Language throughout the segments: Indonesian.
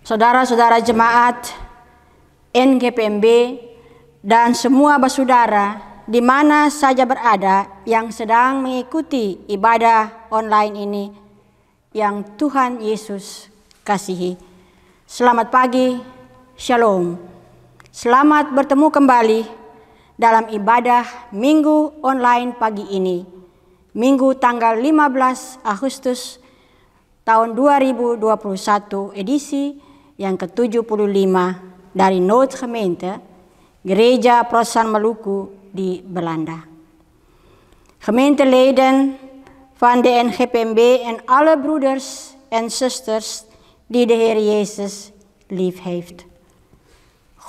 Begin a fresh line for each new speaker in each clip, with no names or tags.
saudara-saudara jemaat NGPMB, dan semua bersaudara di mana saja berada yang sedang mengikuti ibadah online ini yang Tuhan Yesus kasihi. Selamat pagi, Shalom. Selamat bertemu kembali dalam ibadah Minggu online pagi ini, Minggu tanggal 15 Agustus tahun 2021, edisi yang ke-75 dari Noodgemeente, Gereja Protestant Maluku di Belanda. Gemeenteleden van de NGPMB en alle broeders en zusters die de Heer Jezus lief heeft.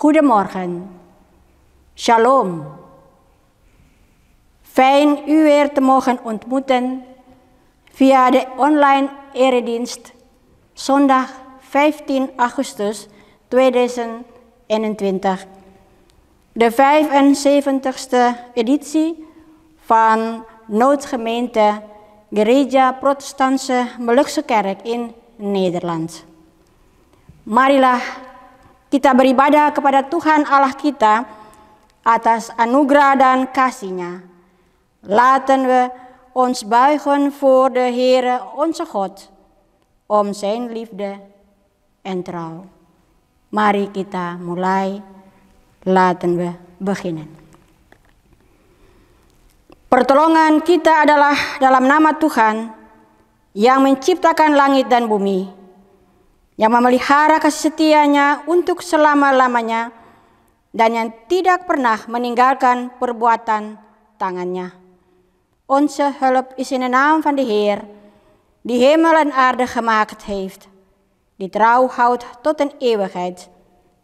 Goedemorgen, Shalom. Fijn u weer te mogen ontmoeten via de online eredienst zondag 15 Augustus 2021. De 75ste editie van Noodgemeente Gereja Protestantse Molukse Kerk in Nederland. Marilah kita beribadah kepada Tuhan Allah kita atas anugerah dan kasih-Nya. Laten we ons buigen voor de Heere onze God om zijn liefde en trouw. Mari kita mulai, laten we beginnen. Pertolongan kita adalah dalam nama Tuhan yang menciptakan langit dan bumi, yang memelihara kasih setia-Nya untuk selama-lamanya, dan yang tidak pernah meninggalkan perbuatan tangan-Nya. Onze hulp is in de naam van de Heer, die hemel en aarde gemaakt heeft, die trouw houdt tot een eeuwigheid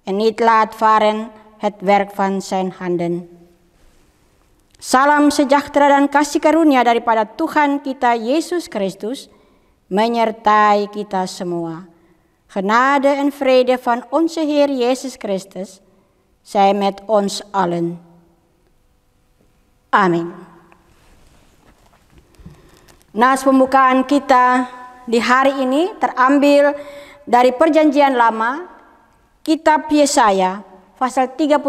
en niet laat varen het werk van zijn handen. Salam sejahtera dan kasih karunia daripada Tuhan kita Yesus Kristus menyertai kita semua. Genade en vrede van onze Heer Jezus Christus zij met ons allen. Amin. Nas pembukaan kita di hari ini terambil dari Perjanjian Lama, kitab Yesaya, pasal 35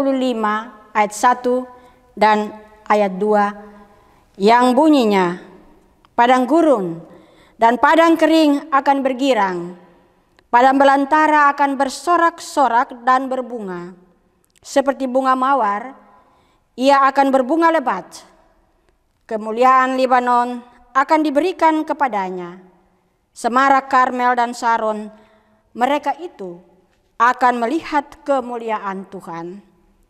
ayat 1 dan ayat 2, yang bunyinya, padang gurun dan padang kering akan bergirang, padang belantara akan bersorak-sorak dan berbunga. Seperti bunga mawar, ia akan berbunga lebat. Kemuliaan Libanon akan diberikan kepadanya. Semarak Karmel dan Saron, mereka itu akan melihat kemuliaan Tuhan,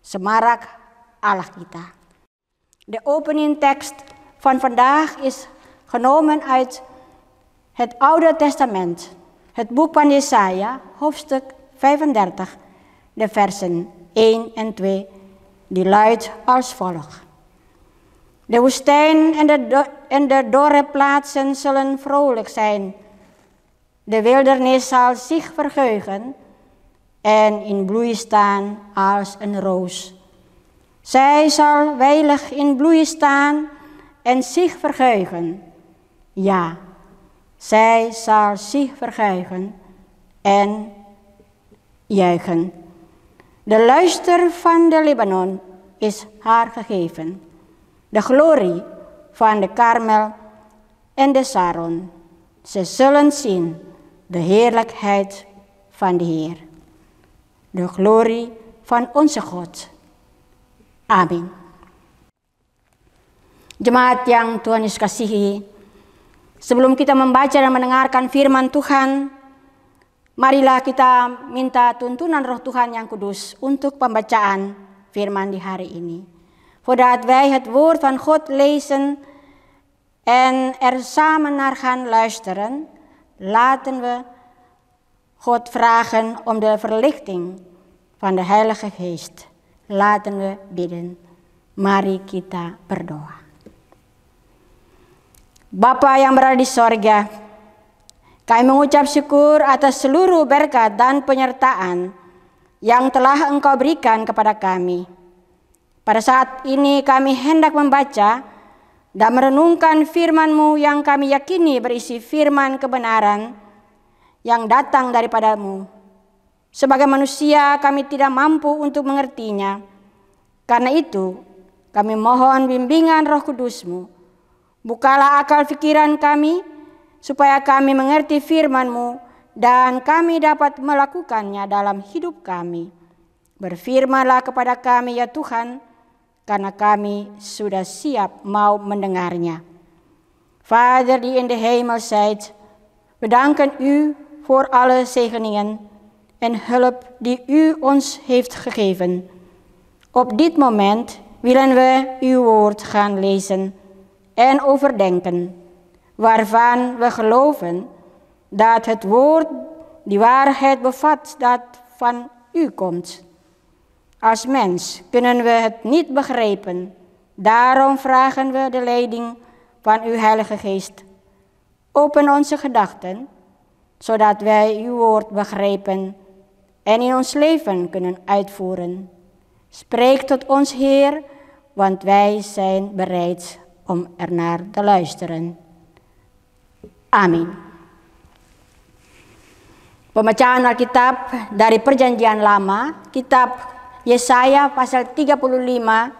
semarak Allah kita. De opening tekst van vandaag is genomen uit het Oude Testament, het boek van Jesaja, hoofdstuk 35, de versen 1 en 2, die luidt als volgt. De woestijn en de dorre plaatsen zullen vrolijk zijn. De wildernis zal zich verheugen en in bloei staan als een roos. Zij zal wijlig in bloei staan en zich verheugen. Ja, zij zal zich verheugen en juichen. De luister van de Libanon is haar gegeven. De glorie van de Karmel en de Saron. Ze zullen zien de heerlijkheid van de Heer. De glorie van onze God. Amin. Jemaat yang Tuhan Yesus kasihi, sebelum kita membaca dan mendengarkan firman Tuhan, marilah kita minta tuntunan Roh Tuhan yang kudus untuk pembacaan firman di hari ini. Voordat wij het woord van God lezen en er samen naar gaan luisteren, laten we God vragen om de verlichting van de Heilige Geest. Laten we bidden. Mari kita berdoa. Bapa yang berada di sorga, kami mengucap syukur atas seluruh berkat dan penyertaan yang telah Engkau berikan kepada kami. Pada saat ini kami hendak membaca dan merenungkan firman-Mu yang kami yakini berisi firman kebenaran yang datang daripadamu. Sebagai manusia kami tidak mampu untuk mengertinya. Karena itu kami mohon bimbingan Roh Kudus-Mu. Bukalah akal pikiran kami supaya kami mengerti firman-Mu dan kami dapat melakukannya dalam hidup kami. Berfirmanlah kepada kami ya Tuhan, karena kami sudah siap mau mendengarnya. Vader die in de hemel zijt, we danken u voor alle zegeningen en hulp die u ons heeft gegeven. Op dit moment willen we uw woord gaan lezen en overdenken, waarvan we geloven dat het woord die waarheid bevat dat van u komt. Als mens kunnen we het niet begrijpen, daarom vragen we de leiding van uw Heilige Geest. Open onze gedachten, zodat wij uw woord begrijpen en in ons leven kunnen uitvoeren. Spreek tot ons, Heer, want wij zijn bereid om ernaar te luisteren. Amin. Pembacaan Alkitab dari Perjanjian Lama, kitab Yesaya pasal 35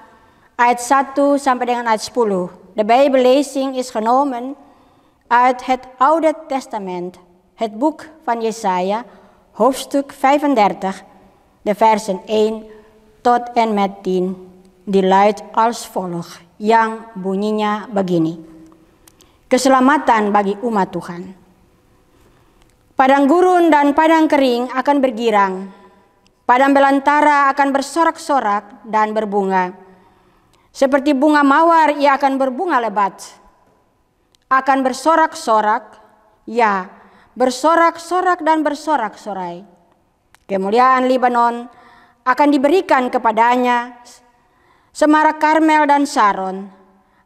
ayat 1 sampai dengan ayat 10. De Bijbellezing is genomen uit het Oude Testament, het boek van Yesaya, hoofdstuk 35, de versen 1 tot en met 10. Die luidt als volgt, yang bunyinya begini. Keselamatan bagi umat Tuhan. Padang gurun dan padang kering akan bergirang. Padang belantara akan bersorak-sorak dan berbunga. Seperti bunga mawar ia akan berbunga lebat. Akan bersorak-sorak, ya, bersorak-sorak dan bersorak-sorai. Kemuliaan Libanon akan diberikan kepadanya, Semarak Karmel dan Saron.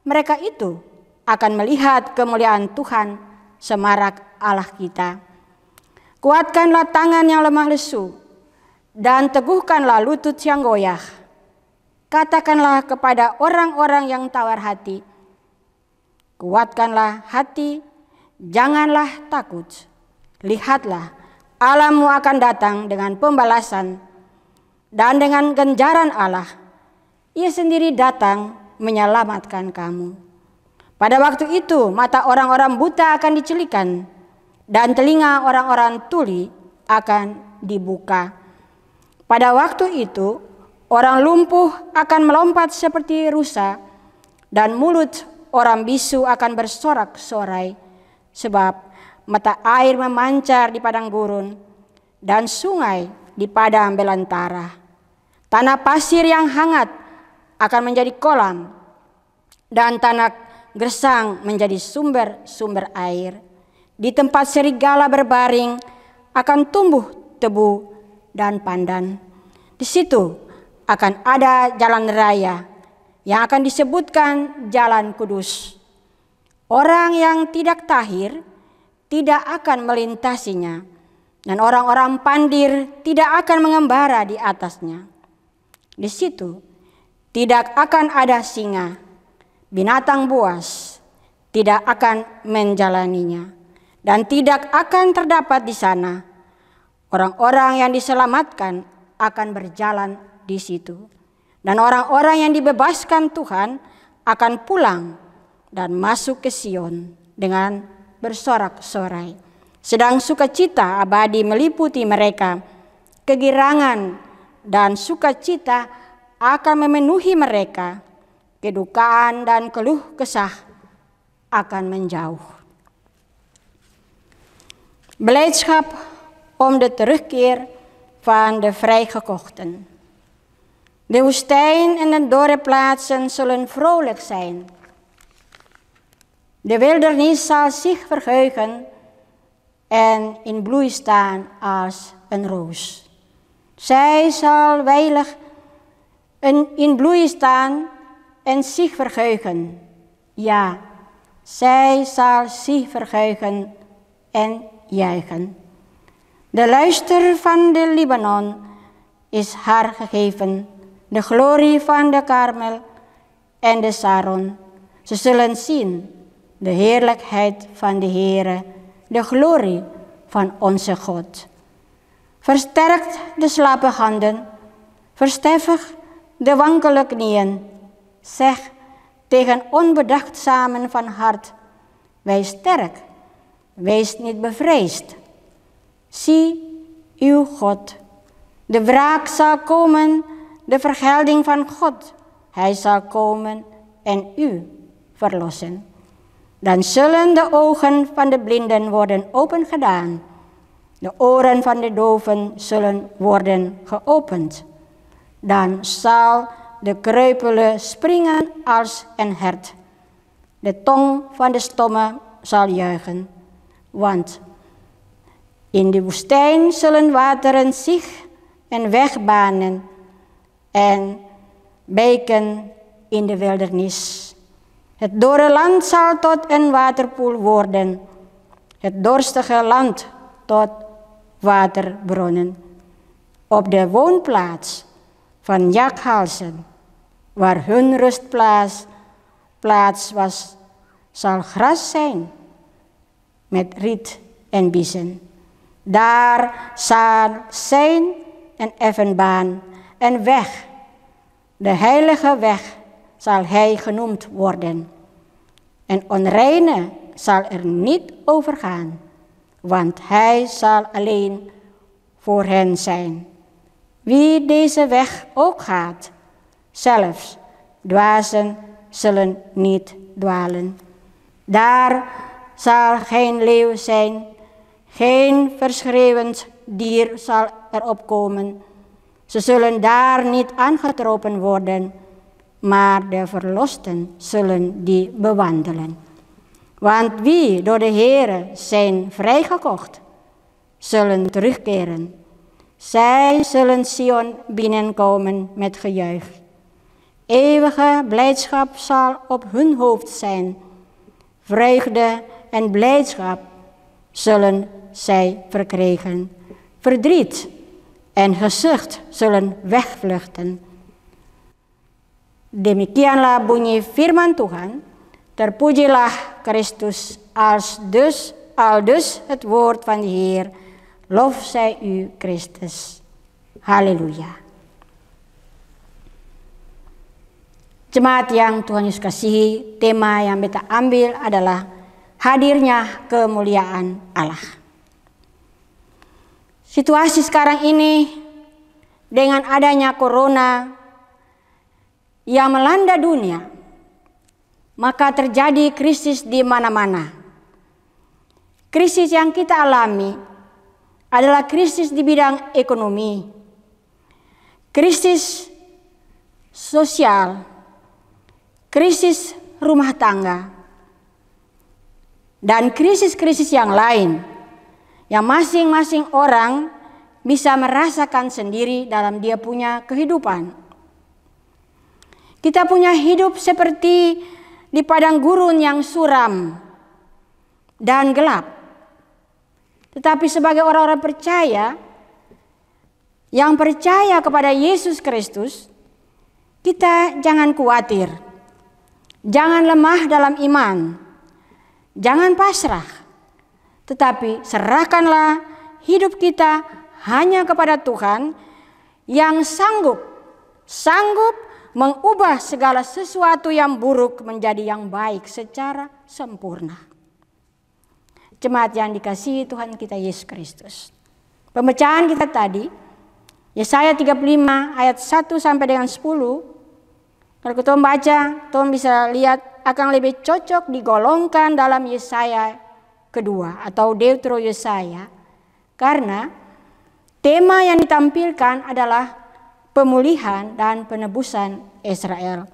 Mereka itu akan melihat kemuliaan Tuhan, Semarak Allah kita. Kuatkanlah tangan yang lemah lesu, dan teguhkanlah lutut yang goyah. Katakanlah kepada orang-orang yang tawar hati, kuatkanlah hati, janganlah takut. Lihatlah, Allahmu akan datang dengan pembalasan dan dengan ganjaran Allah. Ia sendiri datang menyelamatkan kamu. Pada waktu itu mata orang-orang buta akan dicelikan dan telinga orang-orang tuli akan dibuka. Pada waktu itu orang lumpuh akan melompat seperti rusa dan mulut orang bisu akan bersorak-sorai, sebab mata air memancar di padang gurun dan sungai di padang belantara. Tanah pasir yang hangat akan menjadi kolam dan tanah gersang menjadi sumber-sumber air. Di tempat serigala berbaring akan tumbuh tebu dan pandan. Di situ akan ada jalan raya yang akan disebutkan jalan kudus. Orang yang tidak tahir tidak akan melintasinya, dan orang-orang pandir tidak akan mengembara di atasnya. Di situ tidak akan ada singa, binatang buas tidak akan menjalaninya, dan tidak akan terdapat di sana. Orang-orang yang diselamatkan akan berjalan di situ, dan orang-orang yang dibebaskan Tuhan akan pulang dan masuk ke Sion dengan bersorak-sorai. Sedang sukacita abadi meliputi mereka, kegirangan dan sukacita akan memenuhi mereka, kedukaan dan keluh kesah akan menjauh. Blijdschap om de terugkeer van de vrijgekochten. De woestijn en de dorre plaatsen zullen vrolijk zijn. De wildernis zal zich verheugen en in bloei staan als een roos. Zij zal wijlig in bloei staan en zich verheugen. Ja, zij zal zich verheugen en juichen. De luister van de Libanon is haar gegeven, de glorie van de Karmel en de Saron. Ze zullen zien de heerlijkheid van de Heere, de glorie van onze God. Versterkt de slappe handen, verstevig de wankele knieën. Zeg tegen onbedachtzamen van hart, wees sterk, wees niet bevreesd. Zie uw God, de wraak zal komen, de vergelding van God. Hij zal komen en u verlossen. Dan zullen de ogen van de blinden worden opengedaan. De oren van de doven zullen worden geopend. Dan zal de kreupele springen als een hert. De tong van de stomme zal juichen. Want in de woestijn zullen wateren zich een weg banen en beken in de wildernis. Het dorre land zal tot een waterpoel worden. Het dorstige land tot waterbronnen. Op de woonplaats van jakhalzen, waar hun rustplaats was, zal gras zijn met riet en biezen. Daar zal zijn een effen baan, een weg. De heilige weg zal hij genoemd worden. En onreine zal er niet overgaan, want hij zal alleen voor hen zijn. Wie deze weg ook gaat, zelfs dwazen zullen niet dwalen. Daar zal geen leeuw zijn, geen verschreeuwend dier zal erop komen. Ze zullen daar niet aangetroffen worden, maar de verlosten zullen die bewandelen. Want wie door de Heere zijn vrijgekocht, zullen terugkeren. Zij zullen Sion binnenkomen met gejuich. Eeuwige blijdschap zal op hun hoofd zijn. Vreugde en blijdschap zullen zij verkrijgen. Verdriet en gezucht zullen wegvluchten. Demikianlah bunyi firman Tuhan. Terpujilah Kristus, aldus het woord van de Heer. Lof zij u, Christus. Haleluya. Jemaat yang Tuhan Yesus kasihi, tema yang kita ambil adalah hadirnya kemuliaan Allah. Situasi sekarang ini dengan adanya corona yang melanda dunia, maka terjadi krisis di mana-mana. Krisis yang kita alami adalah krisis di bidang ekonomi, krisis sosial, krisis rumah tangga, dan krisis-krisis yang lain yang masing-masing orang bisa merasakan sendiri dalam dia punya kehidupan. Kita punya hidup seperti di padang gurun yang suram dan gelap. Tetapi sebagai orang-orang percaya, yang percaya kepada Yesus Kristus, kita jangan khawatir, jangan lemah dalam iman, jangan pasrah, tetapi serahkanlah hidup kita hanya kepada Tuhan yang sanggup mengubah segala sesuatu yang buruk menjadi yang baik secara sempurna. Jemaat yang dikasihi Tuhan kita Yesus Kristus. Pembacaan kita tadi, Yesaya 35 ayat 1 sampai dengan 10. Kalau kita membaca, teman bisa lihat akan lebih cocok digolongkan dalam Yesaya kedua atau Deutero Yesaya. Karena tema yang ditampilkan adalah pemulihan dan penebusan Israel.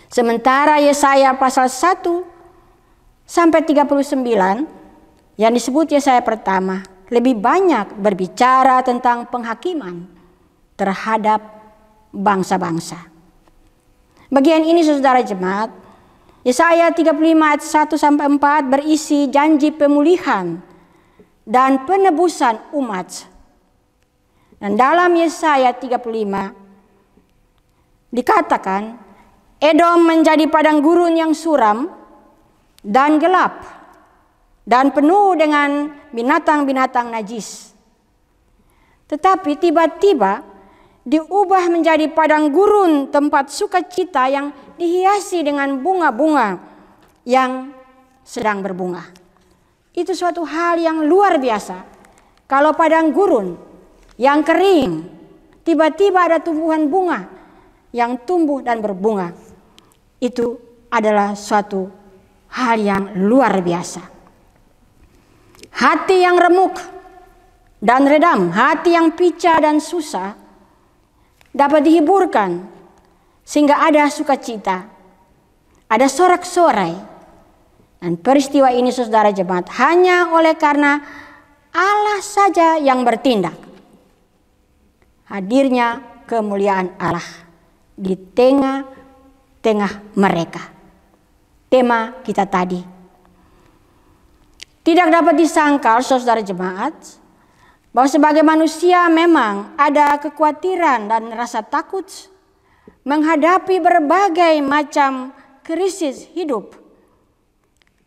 Sementara Yesaya pasal 1 sampai 39 yang disebut Yesaya pertama lebih banyak berbicara tentang penghakiman terhadap bangsa-bangsa. Bagian ini saudara jemaat, Yesaya 35 ayat 1 sampai 4 berisi janji pemulihan dan penebusan umat. Dan dalam Yesaya 35 dikatakan Edom menjadi padang gurun yang suram dan gelap dan penuh dengan binatang-binatang najis. Tetapi tiba-tiba diubah menjadi padang gurun, tempat sukacita yang dihiasi dengan bunga-bunga yang sedang berbunga. Itu suatu hal yang luar biasa. Kalau padang gurun yang kering, tiba-tiba ada tumbuhan bunga yang tumbuh dan berbunga. Itu adalah suatu hal yang luar biasa. Hati yang remuk dan redam, hati yang pincang dan susah dapat dihiburkan sehingga ada sukacita, ada sorak-sorai. Dan peristiwa ini, saudara jemaat, hanya oleh karena Allah saja yang bertindak. Hadirnya kemuliaan Allah di tengah-tengah mereka. Tema kita tadi. Tidak dapat disangkal, saudara jemaat, bahwa sebagai manusia memang ada kekhawatiran dan rasa takut menghadapi berbagai macam krisis hidup.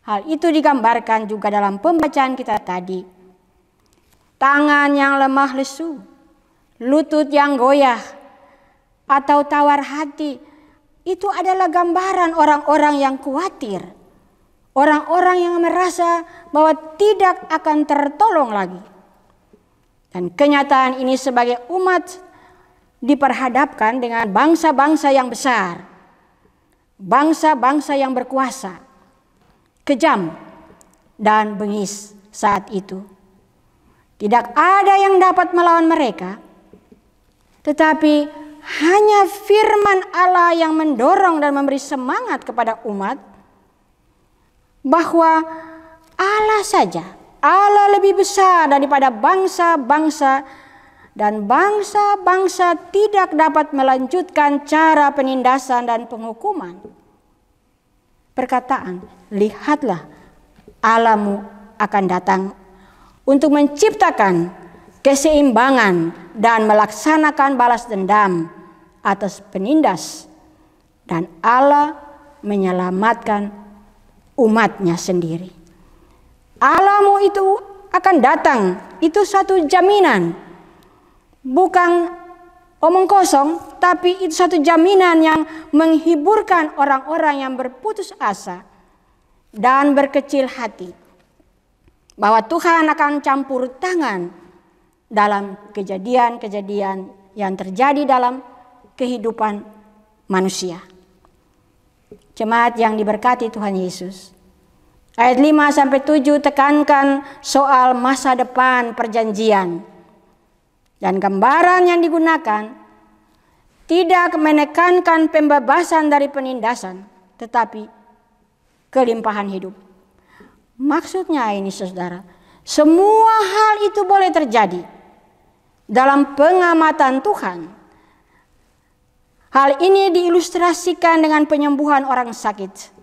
Hal itu digambarkan juga dalam pembacaan kita tadi. Tangan yang lemah lesu, lutut yang goyah, atau tawar hati, itu adalah gambaran orang-orang yang khawatir. Orang-orang yang merasa bahwa tidak akan tertolong lagi. Dan kenyataan ini sebagai umat diperhadapkan dengan bangsa-bangsa yang besar. Bangsa-bangsa yang berkuasa, kejam dan bengis saat itu. Tidak ada yang dapat melawan mereka, tetapi hanya firman Allah yang mendorong dan memberi semangat kepada umat bahwa Allah saja, Allah lebih besar daripada bangsa-bangsa, dan bangsa-bangsa tidak dapat melanjutkan cara penindasan dan penghukuman. Perkataan, lihatlah Allahmu akan datang untuk menciptakan keseimbangan dan melaksanakan balas dendam atas penindas, dan Allah menyelamatkan umatnya sendiri. Allahmu itu akan datang, itu satu jaminan, bukan omong kosong, tapi itu satu jaminan yang menghiburkan orang-orang yang berputus asa dan berkecil hati, bahwa Tuhan akan campur tangan dalam kejadian-kejadian yang terjadi dalam kehidupan manusia. Jemaat yang diberkati Tuhan Yesus, ayat 5-7 tekankan soal masa depan perjanjian. Dan gambaran yang digunakan tidak menekankan pembebasan dari penindasan, tetapi kelimpahan hidup. Maksudnya ini, saudara, semua hal itu boleh terjadi dalam pengamatan Tuhan. Hal ini diilustrasikan dengan penyembuhan orang sakit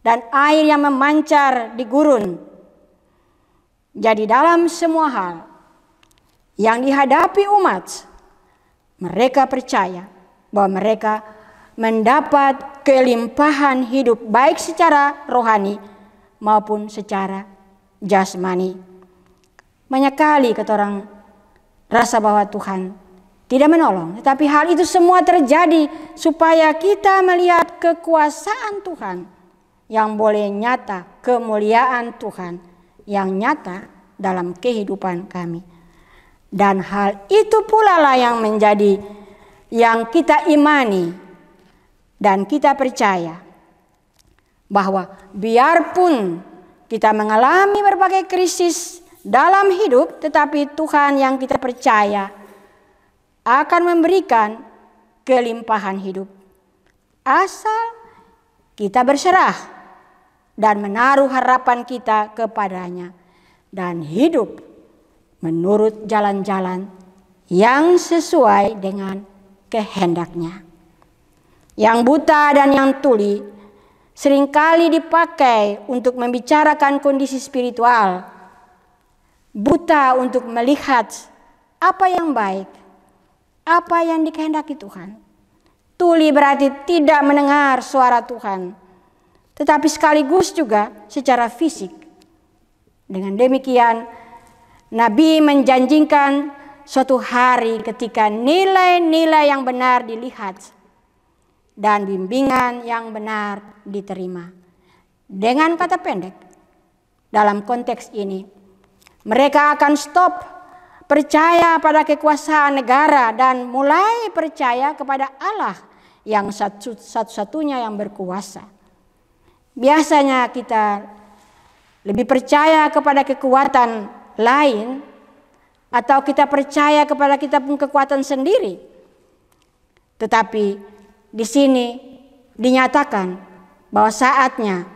dan air yang memancar di gurun. Jadi dalam semua hal yang dihadapi umat, mereka percaya bahwa mereka mendapat kelimpahan hidup baik secara rohani maupun secara jasmani. Banyak kali kita orang rasa bahwa Tuhan tidak menolong, tetapi hal itu semua terjadi supaya kita melihat kekuasaan Tuhan yang boleh nyata, kemuliaan Tuhan yang nyata dalam kehidupan kami. Dan hal itu pula lah yang menjadi yang kita imani dan kita percaya bahwa biarpun kita mengalami berbagai krisis dalam hidup, tetapi Tuhan yang kita percaya akan memberikan kelimpahan hidup asal kita berserah dan menaruh harapan kita kepadanya dan hidup menurut jalan-jalan yang sesuai dengan kehendaknya. Yang buta dan yang tuli seringkali dipakai untuk membicarakan kondisi spiritual. Buta untuk melihat apa yang baik, apa yang dikehendaki Tuhan. Tuli berarti tidak mendengar suara Tuhan, tetapi sekaligus juga secara fisik. Dengan demikian, Nabi menjanjikan suatu hari ketika nilai-nilai yang benar dilihat dan bimbingan yang benar diterima. Dengan kata pendek, dalam konteks ini, mereka akan stop percaya pada kekuasaan negara dan mulai percaya kepada Allah yang satu-satunya yang berkuasa. Biasanya kita lebih percaya kepada kekuatan lain atau kita percaya kepada kita pun kekuatan sendiri. Tetapi di sini dinyatakan bahwa saatnya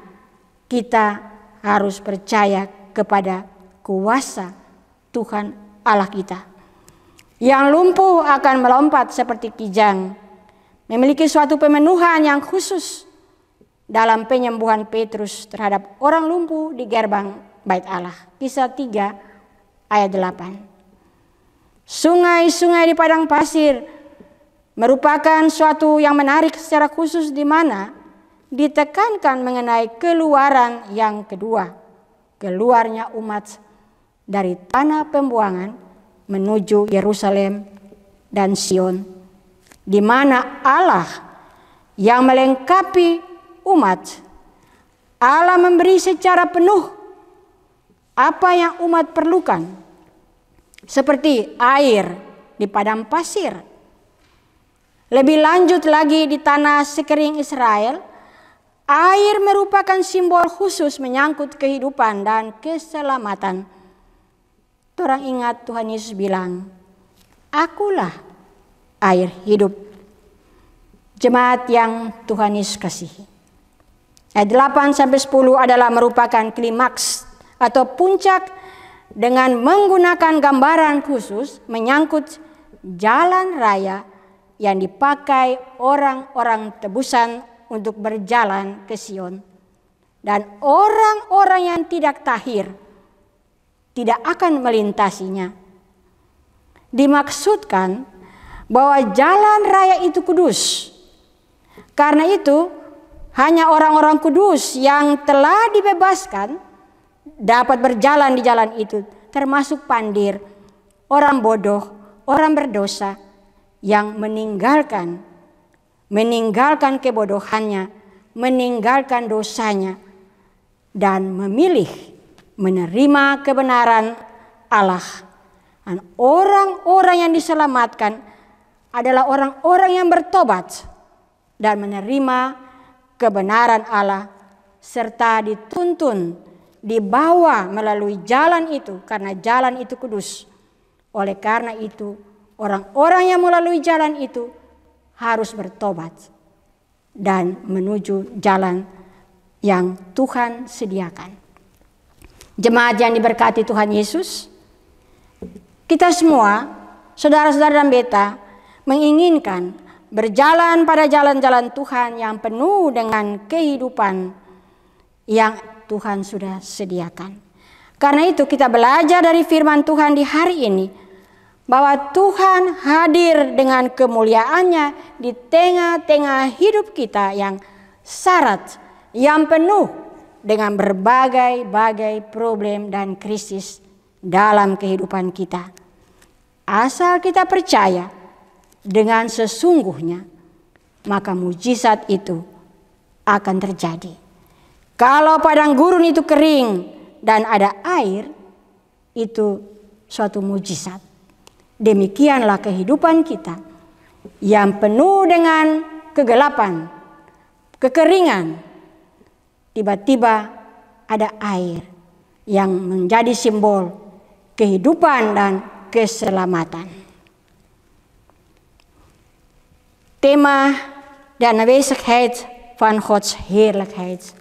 kita harus percaya kepada kuasa Tuhan Allah kita. Yang lumpuh akan melompat seperti kijang, memiliki suatu pemenuhan yang khusus dalam penyembuhan Petrus terhadap orang lumpuh di gerbang Bait Allah. Kisah 3 ayat 8. Sungai-sungai di padang pasir merupakan suatu yang menarik secara khusus di mana ditekankan mengenai keluaran yang kedua. Keluarnya umat dari tanah pembuangan menuju Yerusalem dan Sion, di mana Allah yang melengkapi umat. Allah memberi secara penuh apa yang umat perlukan, seperti air di padang pasir. Lebih lanjut lagi di tanah sekering Israel, air merupakan simbol khusus menyangkut kehidupan dan keselamatan. Orang ingat Tuhan Yesus bilang, "Akulah air hidup." Jemaat yang Tuhan Yesus kasihi. Ayat 8-10 adalah merupakan klimaks atau puncak dengan menggunakan gambaran khusus menyangkut jalan raya yang dipakai orang-orang tebusan untuk berjalan ke Sion. Dan orang-orang yang tidak tahir tidak akan melintasinya. Dimaksudkan bahwa jalan raya itu kudus. Karena itu hanya orang-orang kudus yang telah dibebaskan dapat berjalan di jalan itu, termasuk pandir, orang bodoh, orang berdosa yang meninggalkan kebodohannya, meninggalkan dosanya, dan memilih menerima kebenaran Allah. Dan orang-orang yang diselamatkan adalah orang-orang yang bertobat dan menerima kebenaran Allah, serta dituntun, dibawa melalui jalan itu, karena jalan itu kudus. Oleh karena itu, orang-orang yang melalui jalan itu harus bertobat dan menuju jalan yang Tuhan sediakan. Jemaat yang diberkati Tuhan Yesus, kita semua, saudara-saudara dan beta, menginginkan berjalan pada jalan-jalan Tuhan yang penuh dengan kehidupan yang Tuhan sudah sediakan. Karena itu kita belajar dari firman Tuhan di hari ini bahwa Tuhan hadir dengan kemuliaannya di tengah-tengah hidup kita yang syarat, yang penuh dengan berbagai-bagai problem dan krisis dalam kehidupan kita. Asal kita percaya dengan sesungguhnya, maka mujizat itu akan terjadi. Kalau padang gurun itu kering dan ada air, itu suatu mujizat. Demikianlah kehidupan kita yang penuh dengan kegelapan, kekeringan. Tiba-tiba ada air yang menjadi simbol kehidupan dan keselamatan. Tema de aanwezigheid van Gods heerlijkheid.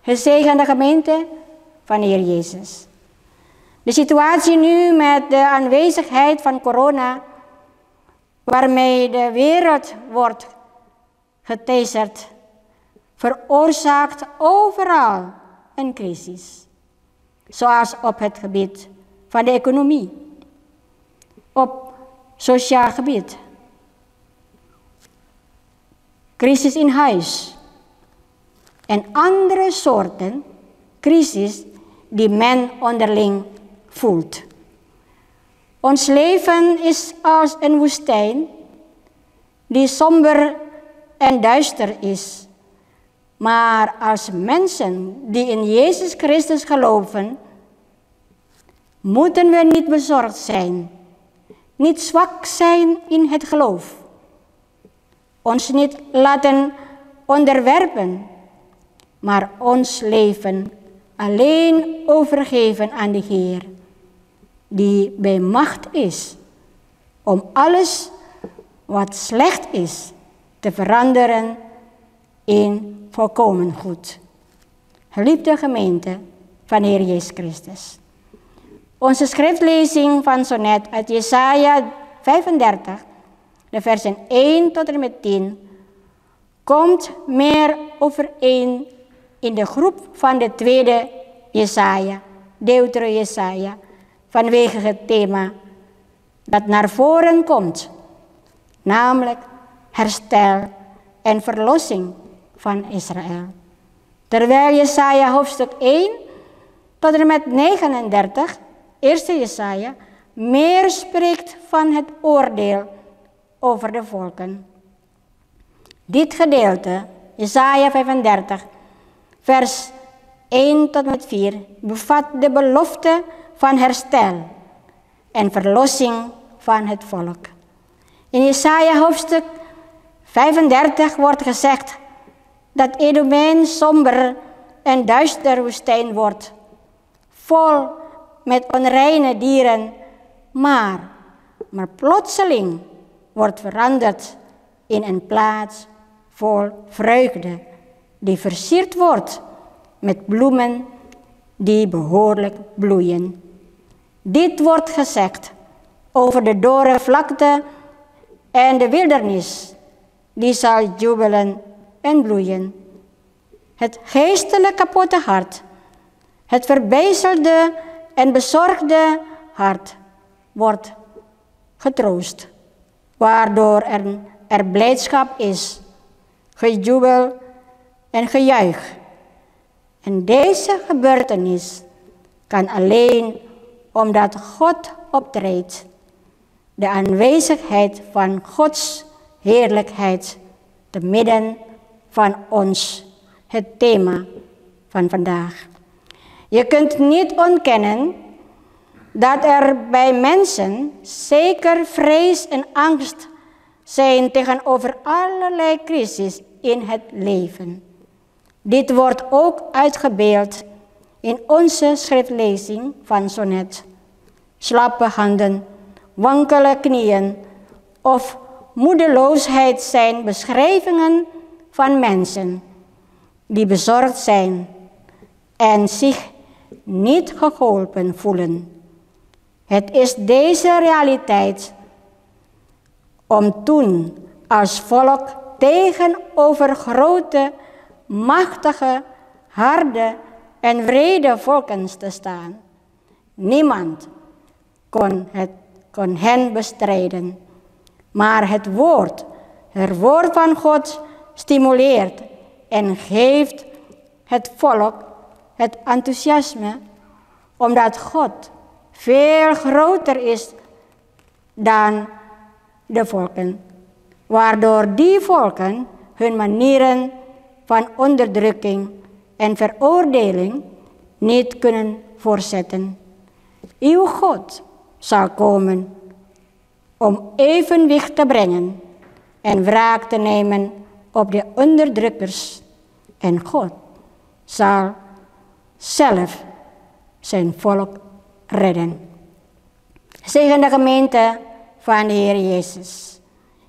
Gezegende gemeente van de Heer Jezus. De situatie nu met de aanwezigheid van corona, waarmee de wereld wordt geteisterd, veroorzaakt overal een crisis. Zoals op het gebied van de economie, op sociaal gebied, crisis in huis en andere soorten crisis die men onderling voelt. Ons leven is als een woestijn die somber en duister is. Maar als mensen die in Jezus Christus geloven, moeten we niet bezorgd zijn, niet zwak zijn in het geloof, ons niet laten onderwerpen, maar ons leven alleen overgeven aan de Heer, die bij macht is om alles wat slecht is te veranderen in volkomen goed. Geliefde gemeente van Heer Jezus Christus. Onze schriftlezing van zo net uit Jesaja 35, de versen 1 tot en met 10, komt meer overeen in de groep van de tweede Jesaja, Deutero-Jesaja, vanwege het thema dat naar voren komt, namelijk herstel en verlossing van Israël. Terwijl Jesaja hoofdstuk 1 tot en met 39, eerste Jesaja, meer spreekt van het oordeel over de volken. Dit gedeelte, Jesaja 35, vers 1 tot en met 4, bevat de belofte van herstel en verlossing van het volk. In Jesaja hoofdstuk 35 wordt gezegd dat Edomein somber en duister woestijn wordt, vol met onreine dieren, maar plotseling wordt veranderd in een plaats vol vreugde, die versierd wordt met bloemen die behoorlijk bloeien. Dit wordt gezegd over de dorre vlakte en de wildernis, die zal jubelen en bloeien. Het geestelijk kapotte hart, het verbijzelde en bezorgde hart wordt getroost, waardoor er blijdschap is, gejubel en gejuich. En deze gebeurtenis kan alleen omdat God optreedt, de aanwezigheid van Gods heerlijkheid te midden van ons, het thema van vandaag. Je kunt niet ontkennen dat er bij mensen zeker vrees en angst zijn tegenover allerlei crisis in het leven. Dit wordt ook uitgebeeld in onze schriftlezing van zo net. Slappe handen, wankele knieën of moedeloosheid zijn beschrijvingen van mensen die bezorgd zijn en zich niet geholpen voelen. Het is deze realiteit om toen als volk tegenover grote, machtige, harde en wrede volken te staan. Niemand kon hen bestrijden. Maar het woord van God stimuleert en geeft het volk het enthousiasme, omdat God veel groter is dan de volken, waardoor die volken hun manieren van onderdrukking en veroordeling niet kunnen voortzetten. Uw God zal komen om evenwicht te brengen en wraak te nemen op de onderdrukkers. En God zal zelf zijn volk redden. Zegen de gemeente van de Heer Jezus.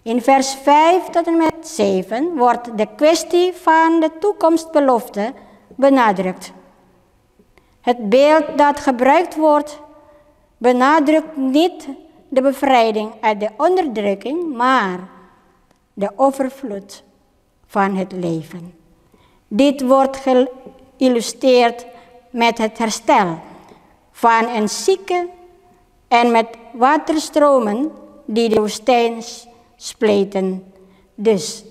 In vers 5 tot en met 7 wordt de kwestie van de toekomstbelofte benadrukt. Het beeld dat gebruikt wordt benadrukt niet de bevrijding uit de onderdrukking, maar de overvloed van het leven. Dit wordt geïllustreerd met het herstel van een zieke en met waterstromen die de woestijn spleten. Dus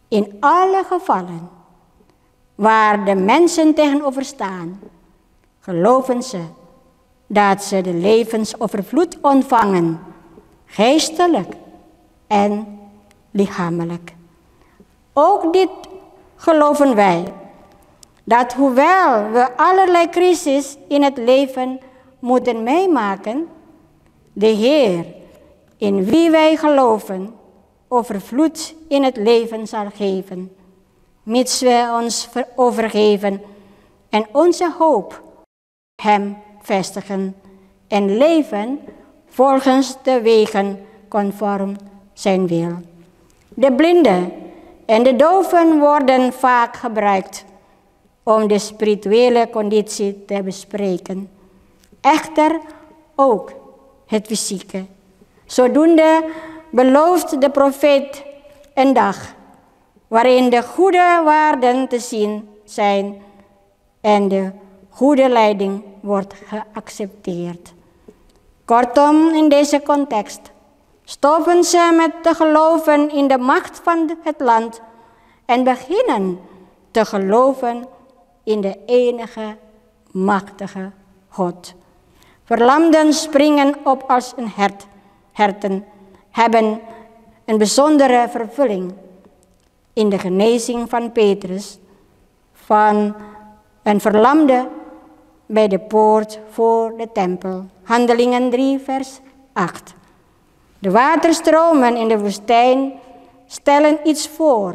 in alle gevallen waar de mensen tegenover staan, geloven ze dat ze de levensovervloed ontvangen, geestelijk en lichamelijk. Ook dit geloven wij, dat hoewel we allerlei crisis in het leven moeten meemaken, de Heer, in wie wij geloven, overvloed in het leven zal geven, mits we ons overgeven en onze hoop Hem vestigen en leven volgens de wegen conform zijn wil. De blinden en de doven worden vaak gebruikt om de spirituele conditie te bespreken. Echter ook het fysieke. Zodoende belooft de profeet een dag waarin de goede waarden te zien zijn en de goede leiding wordt geaccepteerd. Kortom, in deze context stoppen ze met te geloven in de macht van het land en beginnen te geloven in de enige machtige God. Verlamden springen op als een hert. Herten hebben een bijzondere vervulling in de genezing van Petrus van een verlamde bij de poort voor de tempel. Handelingen 3 vers 8. De waterstromen in de woestijn stellen iets voor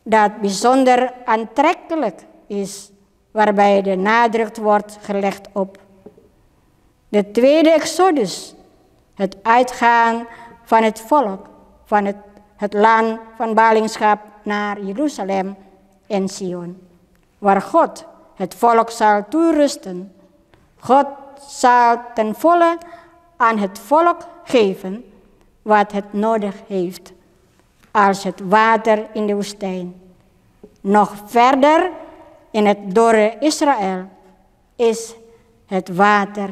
dat bijzonder aantrekkelijk is, waarbij de nadruk wordt gelegd op de tweede exodus, het uitgaan van het volk, van het land van ballingschap naar Jeruzalem en Sion, waar God het volk zal toerusten. God zal ten volle aan het volk geven wat het nodig heeft, als het water in de woestijn. Nog verder in het dorre Israël is het water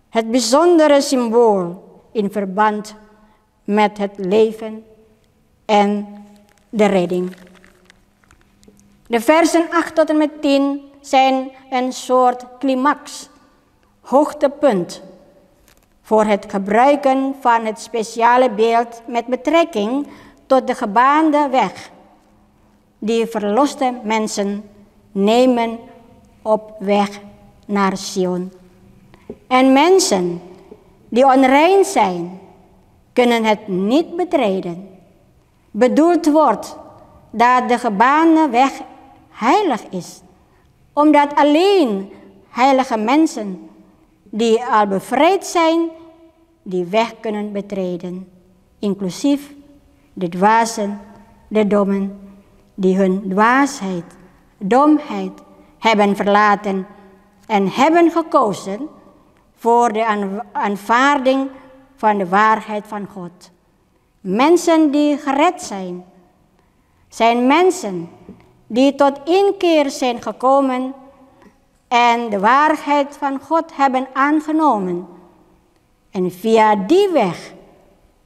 het bijzondere symbool in verband met het leven en de redding. De versen 8 tot en met 10 zijn een soort climax, hoogtepunt, voor het gebruiken van het speciale beeld met betrekking tot de gebaande weg die verloste mensen nemen op weg naar Sion. En mensen die onrein zijn, kunnen het niet betreden. Bedoeld wordt dat de gebaande weg heilig is, omdat alleen heilige mensen die al bevrijd zijn, die weg kunnen betreden, inclusief de dwazen, de dommen, die hun dwaasheid, domheid hebben verlaten en hebben gekozen voor de aanvaarding van de waarheid van God. Mensen die gered zijn, zijn mensen die tot inkeer zijn gekomen en de waarheid van God hebben aangenomen en via die weg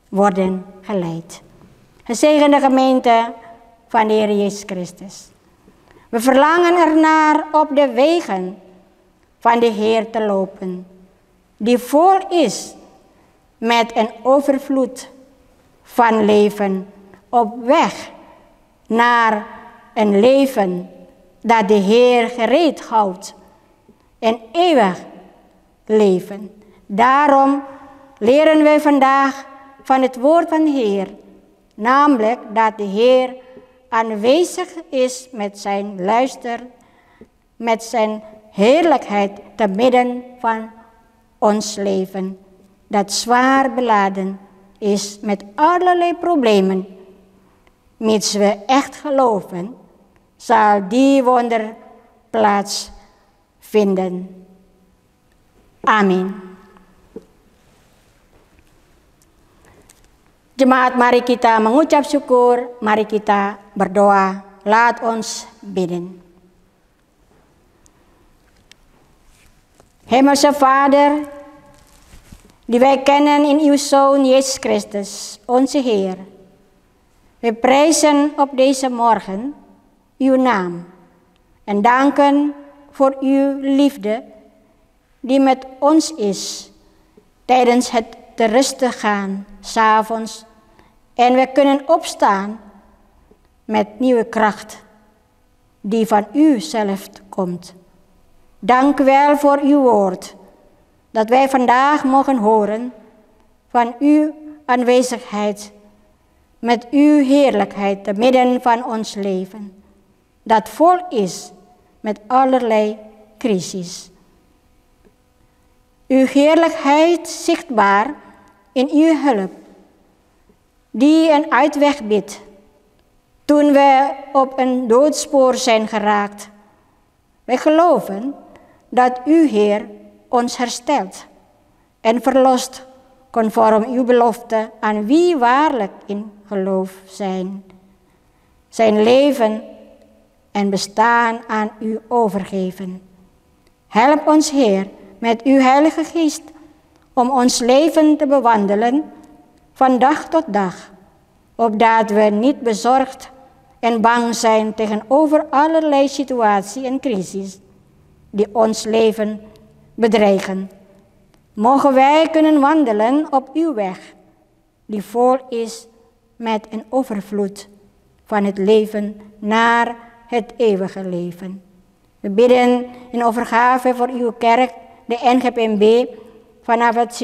worden geleid. Gezegende gemeente van de Heer Jezus Christus. We verlangen ernaar op de wegen van de Heer te lopen, die vol is met een overvloed van leven, op weg naar een leven dat de Heer gereed houdt, een eeuwig leven. Daarom leren wij vandaag van het woord van de Heer, namelijk dat de Heer aanwezig is met zijn luister, met zijn heerlijkheid te midden van ons leven, dat zwaar beladen is met allerlei problemen. Mits we echt geloven, zal die wonder plaatsvinden. Amin. Jemaat, mari kita mengucap syukur, mari kita berdoa. Laat ons bidden. Hemelse Vader, die wij kennen in uw Zoon Jezus Christus, onze Heer. We prijzen op deze morgen uw naam en danken voor uw liefde die met ons is tijdens het te rusten gaan, 's avonds. En we kunnen opstaan met nieuwe kracht die van u zelf komt. Dank u wel voor uw woord, dat wij vandaag mogen horen van uw aanwezigheid, met uw heerlijkheid te midden van ons leven, dat vol is met allerlei crisis. Uw heerlijkheid zichtbaar in uw hulp, die een uitweg biedt toen we op een doodspoor zijn geraakt. Wij geloven dat u, Heer, ons herstelt en verlost conform uw belofte aan wie waarlijk in geloof zijn leven en bestaan aan u overgeven. Help ons, Heer, met uw Heilige Geest om ons leven te bewandelen van dag tot dag, opdat we niet bezorgd en bang zijn tegenover allerlei situaties en crisis die ons leven bedreigen. Mogen wij kunnen wandelen op uw weg, die vol is met een overvloed van het leven naar het eeuwige leven. We bidden in overgave voor uw kerk, de NGPMB, vanaf het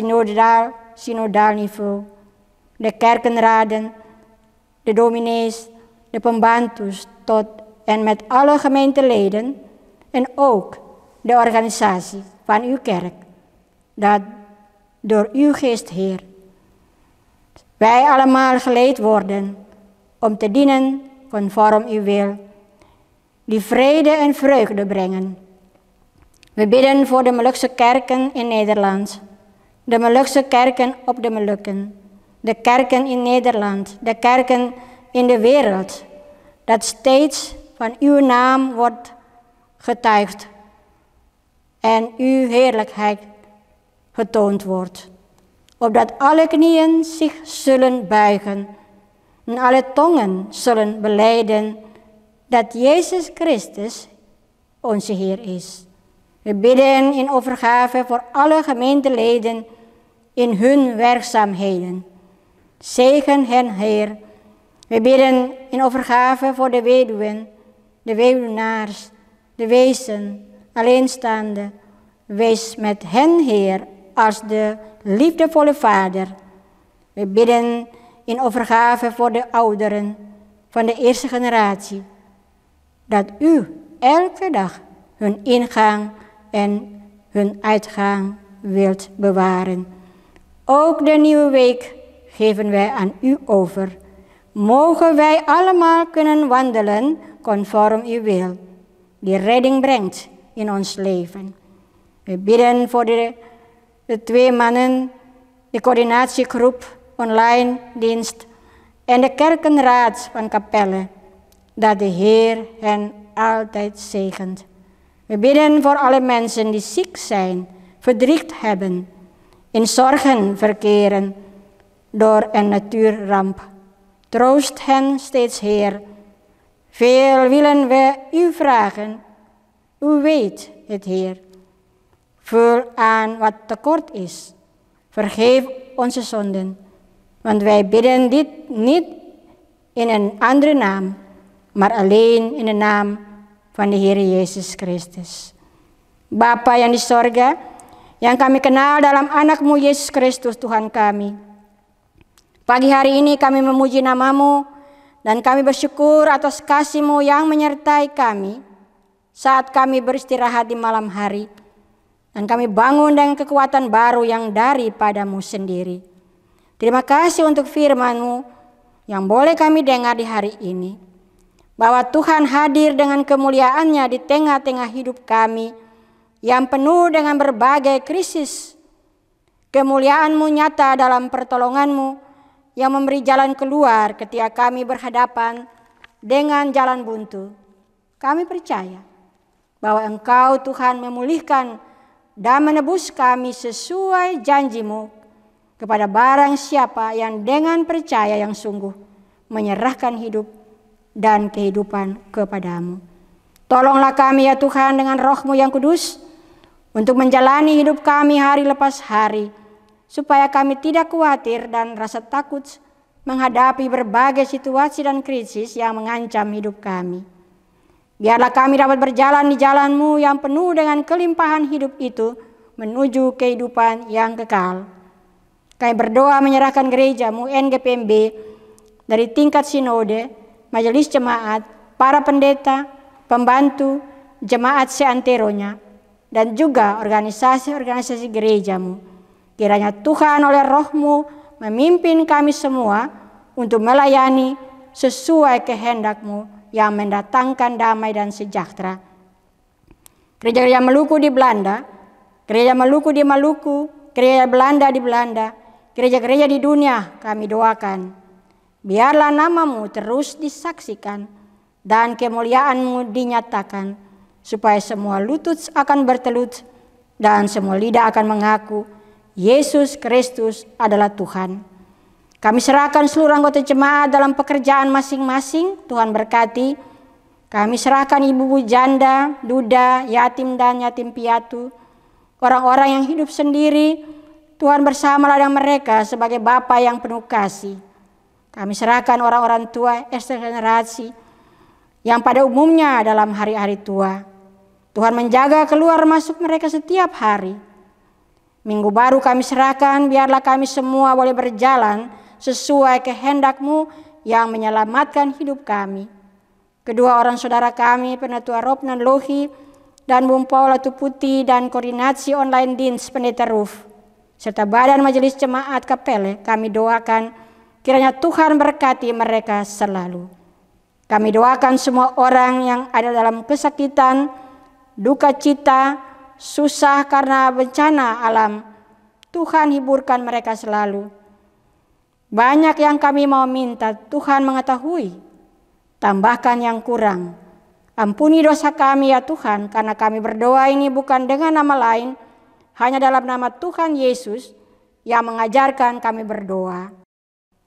synodaal niveau, de kerkenraden, de dominees, de pembantus tot en met alle gemeenteleden en ook de organisatie van uw kerk, dat door uw geest, Heer, wij allemaal geleid worden om te dienen conform uw wil, die vrede en vreugde brengen. We bidden voor de Molukse kerken in Nederland, de Molukse kerken op de Molukken, de kerken in Nederland, de kerken in de wereld, dat steeds van uw naam wordt getuigd en uw heerlijkheid getoond wordt, opdat alle knieën zich zullen buigen en alle tongen zullen belijden dat Jezus Christus onze Heer is. We bidden in overgave voor alle gemeenteleden in hun werkzaamheden. Zegen hen, Heer. We bidden in overgave voor de weduwen, de weduwnaars, de wezen, alleenstaande. Wees met hen, Heer, als de liefdevolle Vader. We bidden in overgave voor de ouderen van de eerste generatie, dat u elke dag hun ingang en hun uitgang wilt bewaren. Ook de nieuwe week geven wij aan u over. Mogen wij allemaal kunnen wandelen conform uw wil, die redding brengt in ons leven. We bidden voor de 2 mannen, de coördinatiegroep, online dienst en de kerkenraad van Capelle, dat de Heer hen altijd zegent. We bidden voor alle mensen die ziek zijn, verdriet hebben, in zorgen verkeren door een natuurramp. Troost hen steeds, Heer. Veel willen we u vragen. U weet het, Heer. Vul aan wat tekort is. Vergeef onze zonden, want wij bidden dit niet in een andere naam, maar alleen in de naam van de Heer Yesus Kristus. Bapa yang di sorga, yang kami kenal dalam anak-Mu Yesus Kristus Tuhan kami. Pagi hari ini kami memuji nama-Mu dan kami bersyukur atas kasih-Mu yang menyertai kami saat kami beristirahat di malam hari. Dan kami bangun dengan kekuatan baru yang daripada-Mu sendiri. Terima kasih untuk firman-Mu yang boleh kami dengar di hari ini. Bahwa Tuhan hadir dengan kemuliaan-Nya di tengah-tengah hidup kami yang penuh dengan berbagai krisis. Kemuliaan-Mu nyata dalam pertolongan-Mu yang memberi jalan keluar ketika kami berhadapan dengan jalan buntu. Kami percaya bahwa Engkau, Tuhan, memulihkan dan menebus kami sesuai janji-Mu kepada barang siapa yang dengan percaya yang sungguh menyerahkan hidup dan kehidupan kepada-Mu. Tolonglah kami ya Tuhan dengan Roh-Mu yang kudus untuk menjalani hidup kami hari lepas hari, supaya kami tidak khawatir dan rasa takut menghadapi berbagai situasi dan krisis yang mengancam hidup kami. Biarlah kami dapat berjalan di jalan-Mu yang penuh dengan kelimpahan hidup itu menuju kehidupan yang kekal. Kami berdoa menyerahkan gereja-Mu NGPMB dari tingkat sinode, majelis jemaat, para pendeta, pembantu, jemaat seanteronya, dan juga organisasi-organisasi gereja-Mu. Kiranya Tuhan oleh Roh-Mu memimpin kami semua untuk melayani sesuai kehendak-Mu yang mendatangkan damai dan sejahtera. Gereja-gereja Maluku di Belanda, gereja Maluku di Maluku, gereja Belanda di Belanda, gereja-gereja di dunia kami doakan. Biarlah nama-Mu terus disaksikan dan kemuliaan-Mu dinyatakan, supaya semua lutut akan bertelut dan semua lidah akan mengaku Yesus Kristus adalah Tuhan. Kami serahkan seluruh anggota jemaat dalam pekerjaan masing-masing. Tuhan berkati. Kami serahkan ibu-ibu janda, duda, yatim dan yatim piatu, orang-orang yang hidup sendiri. Tuhan bersamalah dengan mereka sebagai Bapa yang penuh kasih. Kami serahkan orang-orang tua generasi yang pada umumnya dalam hari-hari tua. Tuhan menjaga keluar masuk mereka setiap hari. Minggu baru kami serahkan, biarlah kami semua boleh berjalan sesuai kehendak-Mu yang menyelamatkan hidup kami. Kedua orang saudara kami, Penatua Ropnan Lohi dan Bung Paula Tuputi, dan koordinasi online Dins Pendeta Ruf, serta badan majelis jemaat Kapele, kami doakan kiranya Tuhan berkati mereka selalu. Kami doakan semua orang yang ada dalam kesakitan, duka cita, susah karena bencana alam. Tuhan hiburkan mereka selalu. Banyak yang kami mau minta, Tuhan mengetahui. Tambahkan yang kurang. Ampuni dosa kami ya Tuhan, karena kami berdoa ini bukan dengan nama lain, hanya dalam nama Tuhan Yesus yang mengajarkan kami berdoa.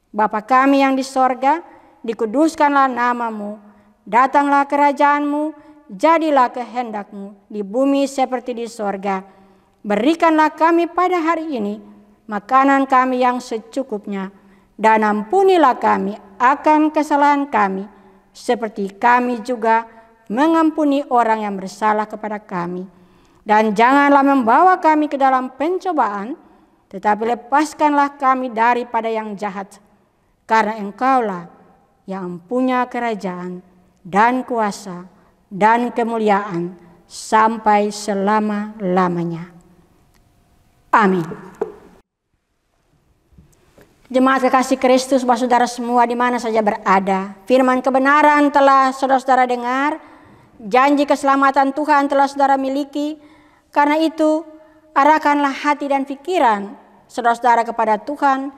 Bapa kami yang di sorga, dikuduskanlah nama-Mu, datanglah kerajaan-Mu, jadilah kehendak-Mu di bumi seperti di sorga. Berikanlah kami pada hari ini makanan kami yang secukupnya, dan ampunilah kami akan kesalahan kami, seperti kami juga mengampuni orang yang bersalah kepada kami. Dan janganlah membawa kami ke dalam pencobaan, tetapi lepaskanlah kami daripada yang jahat. Karena Engkaulah yang punya kerajaan dan kuasa dan kemuliaan sampai selama-lamanya. Amin. Jemaat kekasih Kristus, saudara semua di mana saja berada, firman kebenaran telah saudara-saudara dengar, janji keselamatan Tuhan telah saudara miliki. Karena itu, arahkanlah hati dan pikiran saudara-saudara kepada Tuhan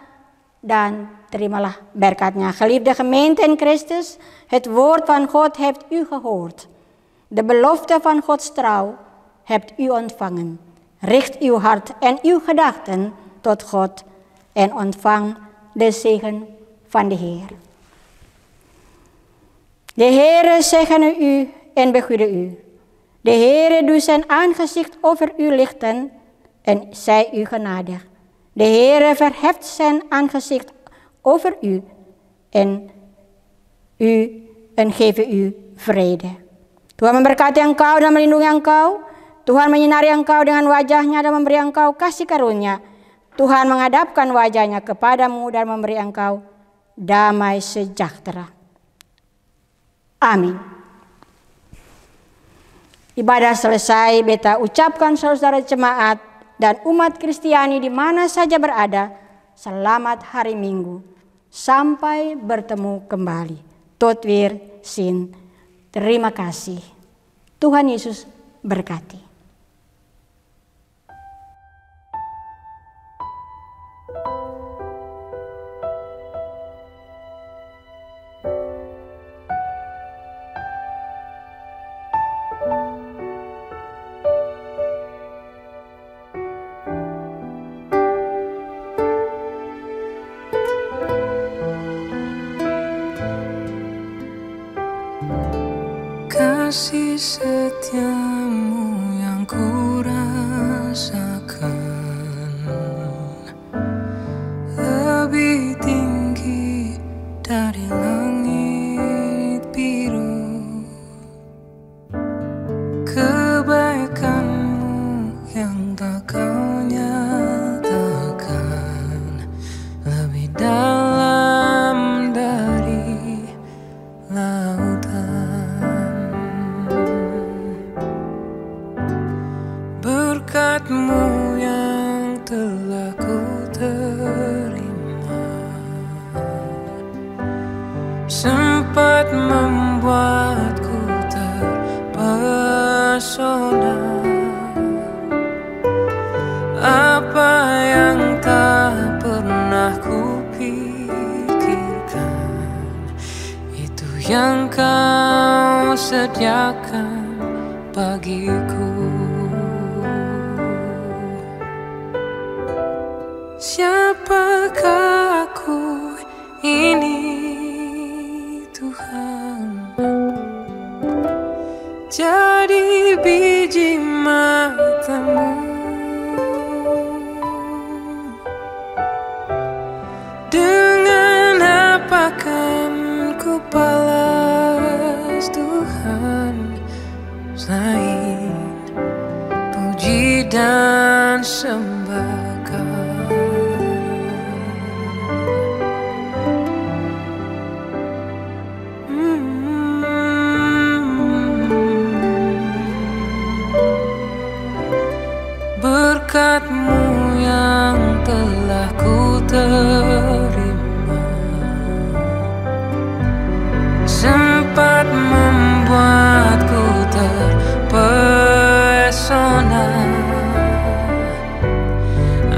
dan terimalah berkatnya. Geliefde gemeente in Christus, het woord van God hebt u gehoord. De belofte van Gods trouw hebt u ontvangen. Richt uw hart en uw gedachten tot God en ontvang de zegen van de Heer. De Heere zegene u en begoede u. De Heere doet zijn aangezicht over u lichten en zij u genadig. De Heere verheft zijn aangezicht over u en geven u vrede. Tuhan memberkati engkau dan melindungi engkau. Tuhan menyinari engkau dengan wajahnya dan memberi engkau kasih karunia. Tuhan menghadapkan wajahnya kepadamu dan memberi engkau damai sejahtera. Amin. Ibadah selesai, beta ucapkan saudara jemaat dan umat Kristiani di mana saja berada, selamat hari Minggu. Sampai bertemu kembali. Tot weer zien. Terima kasih. Tuhan Yesus berkati.
Kasih setiamu yang ku rasakan lebih tinggi dari langit biru. Kebaikanmu yang tak kau nyatakan lebih dalam dari lautan. Berkat-Mu yang telah ku terima sempat membuatku terpesona. Apa yang tak pernah ku pikirkan, itu yang Kau sediakan bagiku. Siapakah aku ini, Tuhan? Jadi biji mata-Mu. Dengan apa kan ku balas Tuhan, selain puji dan sembah Kau. Berkat-Mu yang telah ku terima sempat membuatku terpesona.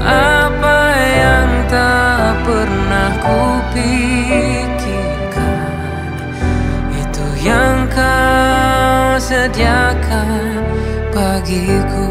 Apa yang tak pernah ku pikirkan, itu yang Kau sediakan bagiku.